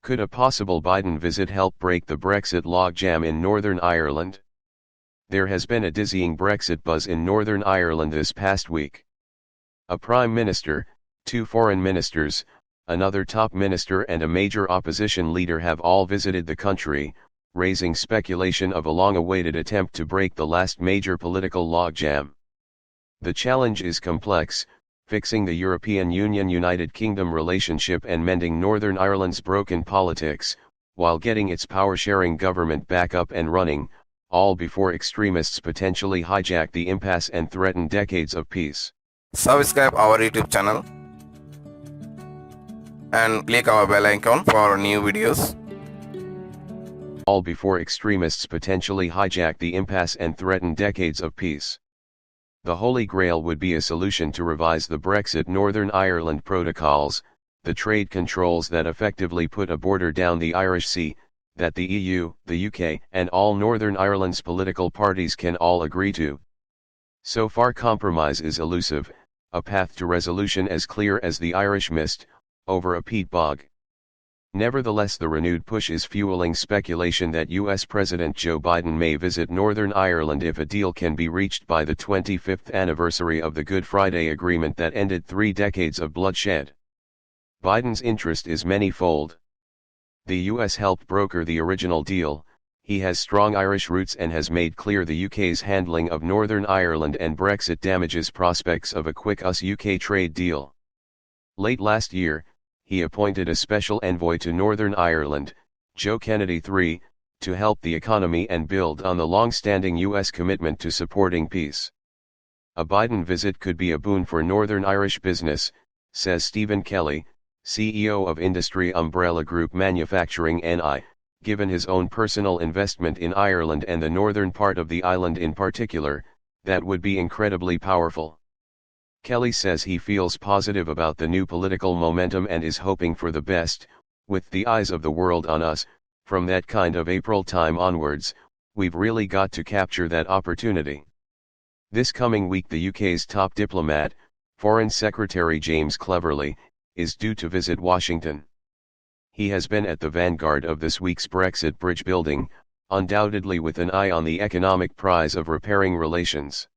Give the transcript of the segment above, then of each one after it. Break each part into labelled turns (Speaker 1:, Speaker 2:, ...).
Speaker 1: Could a possible Biden visit help break the Brexit logjam in Northern Ireland? There has been a dizzying Brexit buzz in Northern Ireland this past week. A Prime Minister, two foreign ministers, another top minister and a major opposition leader have all visited the country, raising speculation of a long-awaited attempt to break the last major political logjam. The challenge is complex, fixing the European Union-United Kingdom relationship and mending Northern Ireland's broken politics, while getting its power-sharing government back up and running, all before extremists potentially hijack the impasse and threaten decades of peace.
Speaker 2: Subscribe our YouTube channel and click our bell icon for new videos.
Speaker 1: All before extremists potentially hijack the impasse and threaten decades of peace. The Holy Grail would be a solution to revise the Brexit Northern Ireland protocols, the trade controls that effectively put a border down the Irish Sea, that the EU, the UK, and all Northern Ireland's political parties can all agree to. So far compromise is elusive, a path to resolution as clear as the Irish mist, over a peat bog. Nevertheless, the renewed push is fueling speculation that US President Joe Biden may visit Northern Ireland if a deal can be reached by the 25th anniversary of the Good Friday Agreement that ended 3 decades of bloodshed. Biden's interest is many-fold. The US helped broker the original deal, he has strong Irish roots and has made clear the UK's handling of Northern Ireland and Brexit damages prospects of a quick US-UK trade deal. Late last year, he appointed a special envoy to Northern Ireland, Joe Kennedy III, to help the economy and build on the long-standing US commitment to supporting peace. A Biden visit could be a boon for Northern Irish business, says Stephen Kelly, CEO of industry umbrella group Manufacturing NI, given his own personal investment in Ireland and the northern part of the island in particular, that would be incredibly powerful. Kelly says he feels positive about the new political momentum and is hoping for the best, with the eyes of the world on us. From that kind of April time onwards, we've really got to capture that opportunity. This coming week the UK's top diplomat, Foreign Secretary James Cleverly, is due to visit Washington. He has been at the vanguard of this week's Brexit bridge building, undoubtedly with an eye on the economic prize of repairing relations.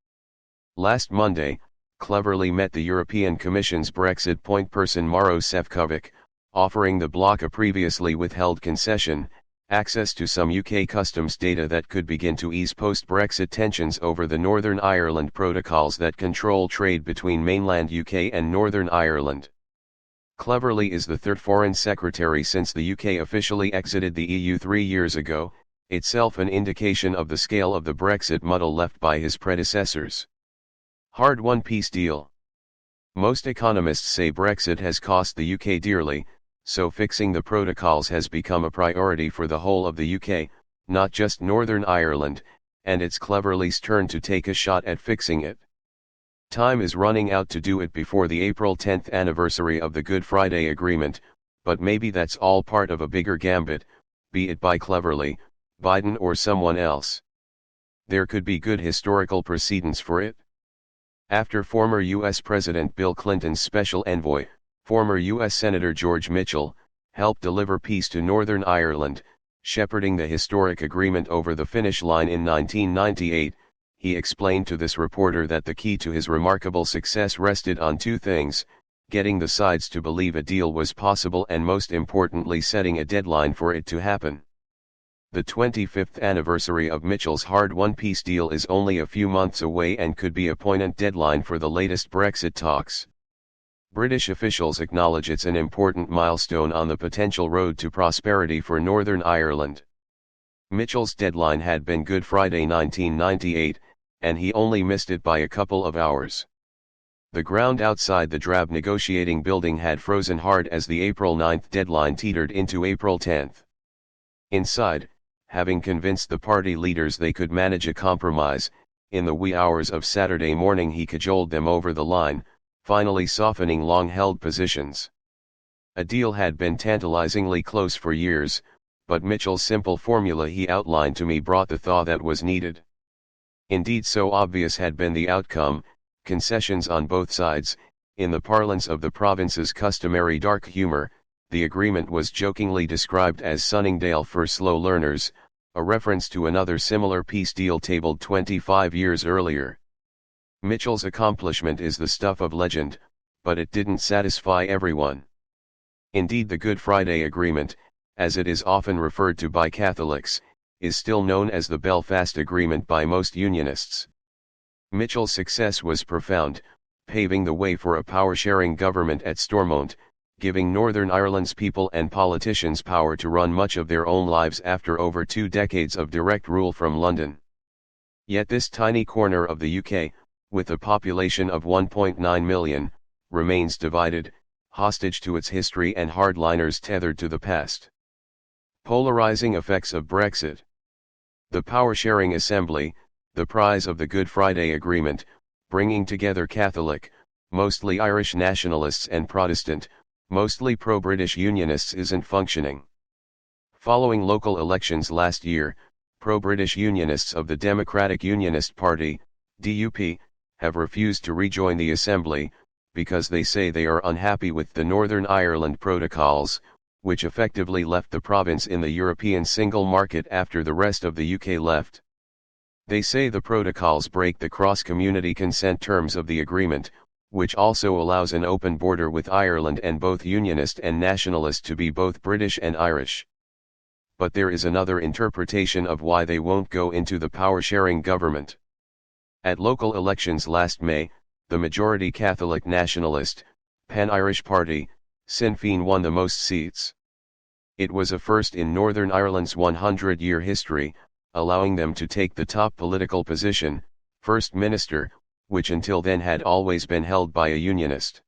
Speaker 1: Last Monday, Cleverly met the European Commission's Brexit point person Maros Sefcovic, offering the bloc a previously withheld concession, access to some UK customs data that could begin to ease post-Brexit tensions over the Northern Ireland protocols that control trade between mainland UK and Northern Ireland. Cleverly is the third foreign secretary since the UK officially exited the EU 3 years ago, itself an indication of the scale of the Brexit muddle left by his predecessors. Hard-won peace deal. Most economists say Brexit has cost the UK dearly, so fixing the protocols has become a priority for the whole of the UK, not just Northern Ireland, and it's Cleverly's turn to take a shot at fixing it. Time is running out to do it before the April 10th anniversary of the Good Friday Agreement, but maybe that's all part of a bigger gambit, be it by Cleverly, Biden or someone else. There could be good historical precedents for it. After former U.S. President Bill Clinton's special envoy, former U.S. Senator George Mitchell, helped deliver peace to Northern Ireland, shepherding the historic agreement over the finish line in 1998, he explained to this reporter that the key to his remarkable success rested on two things: getting the sides to believe a deal was possible and most importantly setting a deadline for it to happen. The 25th anniversary of Mitchell's hard-won peace deal is only a few months away and could be a poignant deadline for the latest Brexit talks. British officials acknowledge it's an important milestone on the potential road to prosperity for Northern Ireland. Mitchell's deadline had been Good Friday 1998, and he only missed it by a couple of hours. The ground outside the drab negotiating building had frozen hard as the April 9th deadline teetered into April 10th. Inside, having convinced the party leaders they could manage a compromise, in the wee hours of Saturday morning he cajoled them over the line, finally softening long-held positions. A deal had been tantalizingly close for years, but Mitchell's simple formula he outlined to me brought the thaw that was needed. Indeed, so obvious had been the outcome, concessions on both sides, in the parlance of the province's customary dark humor, The agreement was jokingly described as Sunningdale for slow learners, a reference to another similar peace deal tabled 25 years earlier. Mitchell's accomplishment is the stuff of legend, but it didn't satisfy everyone. Indeed, the Good Friday Agreement, as it is often referred to by Catholics, is still known as the Belfast Agreement by most Unionists. Mitchell's success was profound, paving the way for a power-sharing government at Stormont, giving Northern Ireland's people and politicians power to run much of their own lives after over 2 decades of direct rule from London. Yet this tiny corner of the UK, with a population of 1.9 million, remains divided, hostage to its history and hardliners tethered to the past. Polarizing effects of Brexit. The Power-Sharing Assembly, the prize of the Good Friday Agreement, bringing together Catholic, mostly Irish nationalists and Protestant, mostly pro-British Unionists isn't functioning. Following local elections last year, pro-British Unionists of the Democratic Unionist Party, DUP, have refused to rejoin the Assembly, because they say they are unhappy with the Northern Ireland Protocols, which effectively left the province in the European single market after the rest of the UK left. They say the protocols break the cross-community consent terms of the agreement, which also allows an open border with Ireland and both Unionist and Nationalist to be both British and Irish. But there is another interpretation of why they won't go into the power-sharing government. At local elections last May, the majority Catholic nationalist, Pan-Irish Party, Sinn Féin won the most seats. It was a first in Northern Ireland's 100-year history, allowing them to take the top political position, First Minister, which until then had always been held by a Unionist.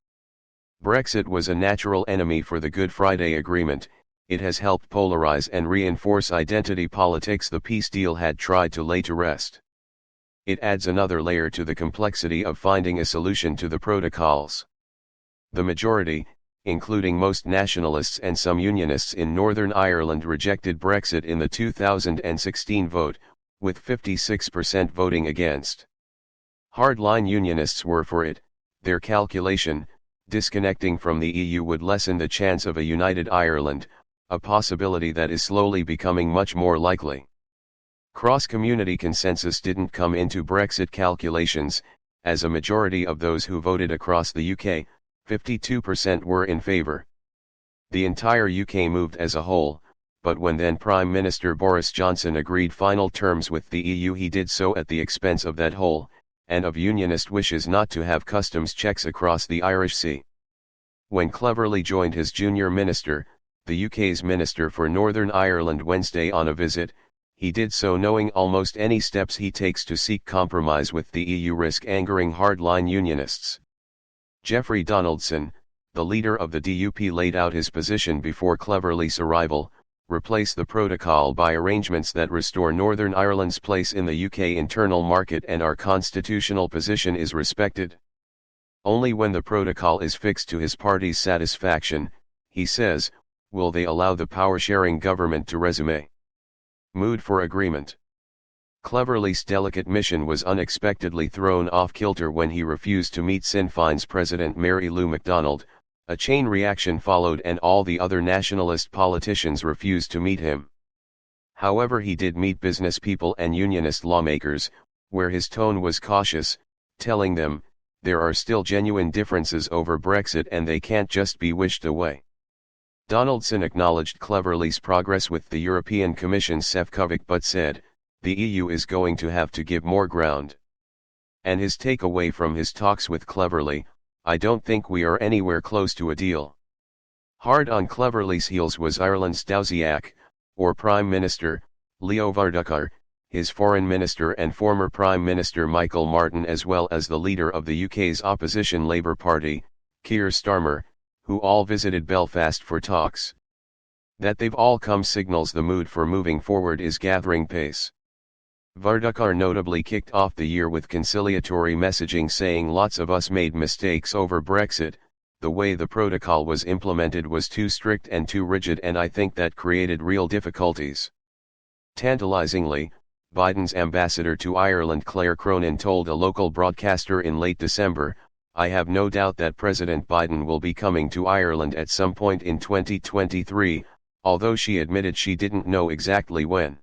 Speaker 1: Brexit was a natural enemy for the Good Friday Agreement. It has helped polarize and reinforce identity politics the peace deal had tried to lay to rest. It adds another layer to the complexity of finding a solution to the protocols. The majority, including most nationalists and some Unionists in Northern Ireland, rejected Brexit in the 2016 vote, with 56% voting against. Hardline Unionists were for it. Their calculation, disconnecting from the EU would lessen the chance of a united Ireland, a possibility that is slowly becoming much more likely. Cross-community consensus didn't come into Brexit calculations, as a majority of those who voted across the UK, 52% were in favour. The entire UK moved as a whole, but when then Prime Minister Boris Johnson agreed final terms with the EU, he did so at the expense of that whole, and of Unionist wishes not to have customs checks across the Irish Sea. When Cleverly joined his junior minister, the UK's Minister for Northern Ireland, Wednesday on a visit, he did so knowing almost any steps he takes to seek compromise with the EU risk angering hardline Unionists. Geoffrey Donaldson, the leader of the DUP, laid out his position before Cleverly's arrival: replace the protocol by arrangements that restore Northern Ireland's place in the UK internal market and our constitutional position is respected. Only when the protocol is fixed to his party's satisfaction, he says, will they allow the power-sharing government to resume. Mood for agreement. Cleverly's delicate mission was unexpectedly thrown off kilter when he refused to meet Sinn Féin's President Mary Lou MacDonald. A chain reaction followed and all the other nationalist politicians refused to meet him. However, he did meet business people and Unionist lawmakers, where his tone was cautious, telling them, there are still genuine differences over Brexit and they can't just be wished away. Donaldson acknowledged Cleverly's progress with the European Commission's Sefcovic but said, the EU is going to have to give more ground. And his takeaway from his talks with Cleverly: I don't think we are anywhere close to a deal. Hard on Cleverly's heels was Ireland's Taoiseach, or Prime Minister, Leo Varadkar, his Foreign Minister and former Prime Minister Michael Martin, as well as the leader of the UK's opposition Labour Party, Keir Starmer, who all visited Belfast for talks. That they've all come signals the mood for moving forward is gathering pace. Varadkar notably kicked off the year with conciliatory messaging, saying lots of us made mistakes over Brexit, the way the protocol was implemented was too strict and too rigid, and I think that created real difficulties. Tantalizingly, Biden's ambassador to Ireland Claire Cronin told a local broadcaster in late December, I have no doubt that President Biden will be coming to Ireland at some point in 2023, although she admitted she didn't know exactly when.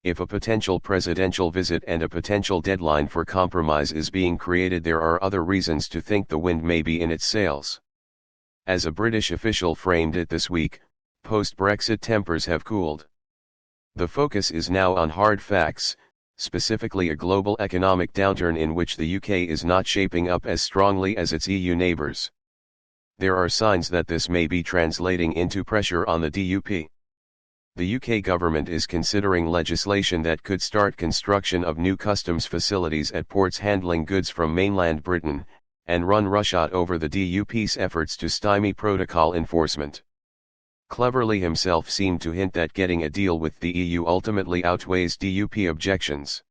Speaker 1: If a potential presidential visit and a potential deadline for compromise is being created, there are other reasons to think the wind may be in its sails. As a British official framed it this week, post-Brexit tempers have cooled. The focus is now on hard facts, specifically a global economic downturn in which the UK is not shaping up as strongly as its EU neighbours. There are signs that this may be translating into pressure on the DUP. The UK government is considering legislation that could start construction of new customs facilities at ports handling goods from mainland Britain, and run roughshod over the DUP's efforts to stymie protocol enforcement. Cleverly himself seemed to hint that getting a deal with the EU ultimately outweighs DUP objections.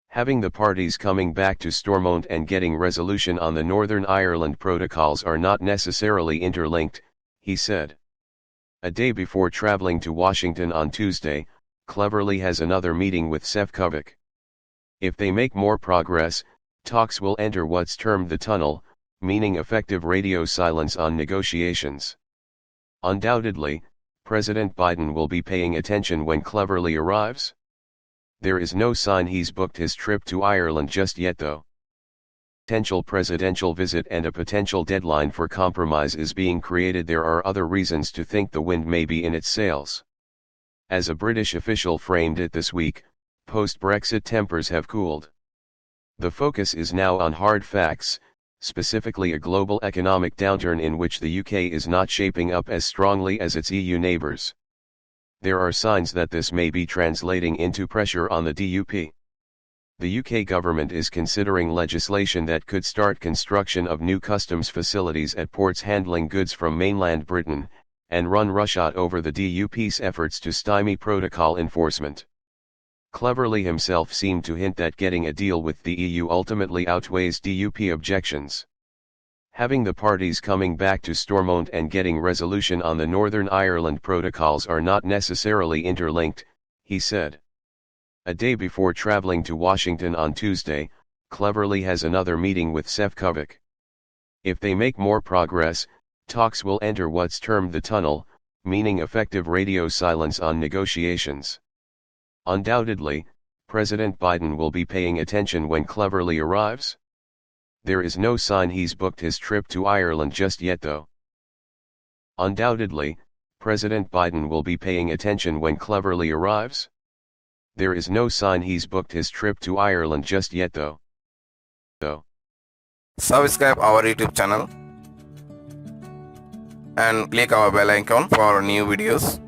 Speaker 1: Having the parties coming back to Stormont and getting resolution on the Northern Ireland protocols are not necessarily interlinked, he said. A day before travelling to Washington on Tuesday, Cleverly has another meeting with Šefčovič. If they make more progress, talks will enter what's termed the tunnel, meaning effective radio silence on negotiations. Undoubtedly, President Biden will be paying attention when Cleverly arrives. There is no sign he's booked his trip to Ireland just yet though. Potential presidential visit and a potential deadline for compromise is being created. There are other reasons to think the wind may be in its sails. As a British official framed it this week, post-Brexit tempers have cooled. The focus is now on hard facts, specifically a global economic downturn in which the UK is not shaping up as strongly as its EU neighbours. There are signs that this may be translating into pressure on the DUP. The UK government is considering legislation that could start construction of new customs facilities at ports handling goods from mainland Britain, and run roughshod over the DUP's efforts to stymie protocol enforcement. Cleverly himself seemed to hint that getting a deal with the EU ultimately outweighs DUP objections. Having the parties coming back to Stormont and getting resolution on the Northern Ireland protocols are not necessarily interlinked, he said. A day before travelling to Washington on Tuesday, Cleverly has another meeting with Šefčovič. If they make more progress, talks will enter what's termed the tunnel, meaning effective radio silence on negotiations. Undoubtedly, President Biden will be paying attention when Cleverly arrives. There is no sign he's booked his trip to Ireland just yet though. Undoubtedly, President Biden will be paying attention when Cleverly arrives. There is no sign he's booked his trip to Ireland just yet though.
Speaker 2: Subscribe our YouTube channel and click our bell icon for new videos.